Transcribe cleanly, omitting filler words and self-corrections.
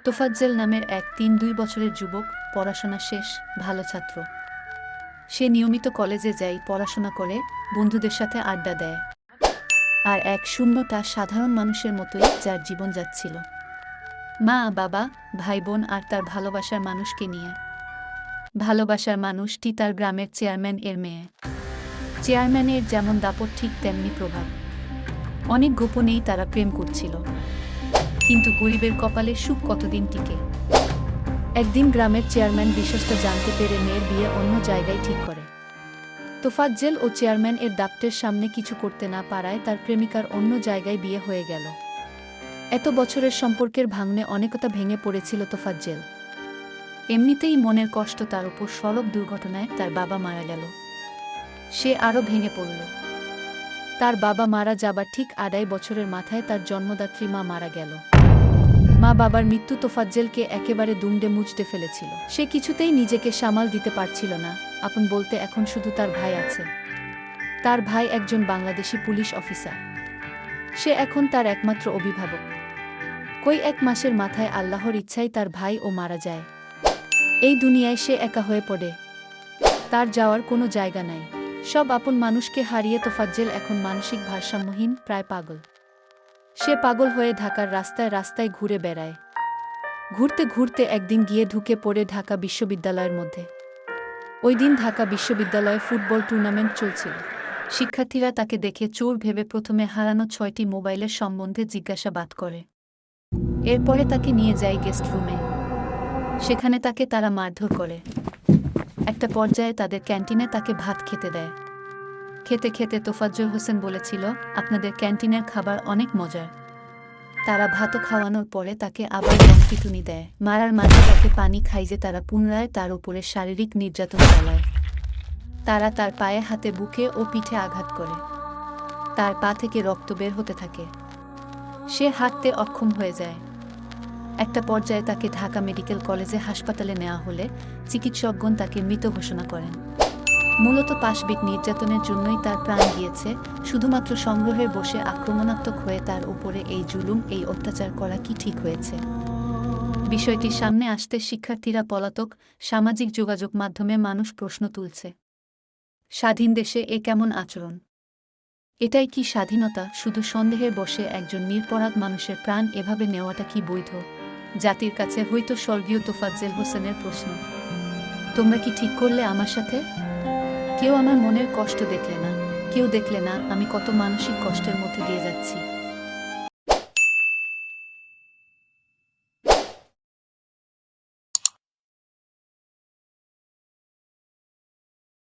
তোফাজ্জল নামের এক ৩-২ বছরের যুবক, পড়াশোনা শেষ, ভালো ছাত্র। সে নিয়মিত কলেজে যায়, পড়াশোনা করে, বন্ধুদের সাথে আড্ডা দেয়। আর এক শূন্যতা সাধারণ মানুষের মতোই যার জীবন যাচ্ছিল। মা, বাবা, ভাই বোন আর তার ভালোবাসার মানুষকে নিয়ে। ভালোবাসার মানুষটি তার গ্রামের চেয়ারম্যান এর মেয়ে। চেয়ারম্যানের যেমন দাপট ঠিক তেমনি প্রভাব। অনেক গোপনেই তারা প্রেম করছিল। কিন্তু গরিবের কপালে সুখ কতদিন টিকে। একদিন গ্রামের চেয়ারম্যান বিষয়টা জানতে পেরে মেয়ের বিয়ে অন্য জায়গায় ঠিক করে। তোফাজ্জল ও চেয়ারম্যান এর দাপ্টের সামনে কিছু করতে না পারায় তার প্রেমিকার অন্য জায়গায় বিয়ে হয়ে গেল। এত বছরের সম্পর্কের ভাঙনে অনেকটা ভেঙে পড়েছিল তোফাজ্জল। এমনিতেই মনের কষ্ট, তার উপর সড়ক দুর্ঘটনায় তার বাবা মারা গেল। সে আরও ভেঙে পড়ল। তার বাবা মারা যাবার ঠিক ২.৫ বছরের মাথায় তার জন্মদাত্রী মা মারা গেল। মা বাবার মৃত্যু তোফাজ্জলকে একেবারে দুমড়ে মুচড়ে ফেলেছিল। সে কিছুতেই নিজেকে সামাল দিতে পারছিল না। আপন বলতে এখন শুধু তার ভাই আছে। তার ভাই একজন বাংলাদেশি পুলিশ অফিসার। সে এখন তার একমাত্র অভিভাবক। কই ১ মাসের মাথায় আল্লাহর ইচ্ছায় তার ভাইও মারা যায়। এই দুনিয়ায় সে একা হয়ে পড়ে। তার যাওয়ার কোনো জায়গা নাই। সব আপন মানুষকে হারিয়ে তোফাজ্জল এখন মানসিক ভারসাম্যহীন, প্রায় পাগল। সে পাগল হয়ে ঢাকার রাস্তায় রাস্তায় ঘুরে বেড়ায়। ঘুরতে ঘুরতে একদিন গিয়ে ঢুকে পড়ে ঢাকা বিশ্ববিদ্যালয়ের মধ্যে। ওই দিন ঢাকা বিশ্ববিদ্যালয়ে ফুটবল টুর্নামেন্ট চলছিল। শিক্ষার্থীরা তাকে দেখে চোর ভেবে প্রথমে হারানো ৬টি মোবাইলের সম্বন্ধে জিজ্ঞাসাবাদ করে। এরপরে তাকে নিয়ে যায় গেস্ট রুমে। সেখানে তাকে তারা মারধর করে। একটা পর্যায়ে তাদের ক্যান্টিনে তাকে ভাত খেতে দেয়। খেতে খেতে তোফাজ্জল হোসেন বলেছিল, আপনাদের ক্যান্টিনের খাবার অনেক মজার। তারা ভাতও খাওয়ানোর পরে তাকে আবার গণপিটুনি দেয়। মারার মাঝে তাকে পানি খাইয়ে তারা পুনরায় তার উপরে শারীরিক নির্যাতন চালায়। তারা তার পায়ে, হাতে, বুকে ও পিঠে আঘাত করে। তার পা থেকে রক্ত বের হতে থাকে। সে হাঁটতে অক্ষম হয়ে যায়। একটা পর্যায়ে তাকে ঢাকা মেডিকেল কলেজে হাসপাতালে নেওয়া হলে চিকিৎসকগণ তাকে মৃত ঘোষণা করেন। মূলত পাশবিক নির্যাতনের জন্যই তার প্রাণ গিয়েছে। শুধুমাত্র সংগ্রহের বসে আক্রমণাত্মক হয়ে তার উপরে এই জুলুম, এই অত্যাচার করা কি ঠিক হয়েছে? বিষয়টি সামনে আসতে শিক্ষার্থীরা পলাতক, সামাজিক যোগাযোগ মাধ্যমে মানুষ প্রশ্ন তুলছে। স্বাধীন দেশে এ কেমন আচরণ? এটাই কি স্বাধীনতা? শুধু সন্দেহের বশে একজন নিরপরাধ মানুষের প্রাণ এভাবে নেওয়াটা কি বৈধ? জাতির কাছে হয়তো স্বর্গীয় তোফাজ্জল হোসেনের প্রশ্ন, তোমরা কি ঠিক করলে আমার সাথে? কেউ আমার মনের কষ্ট দেখলে না, কেউ দেখলে না আমি কত মানসিক কষ্টের মধ্যে দিয়ে যাচ্ছি।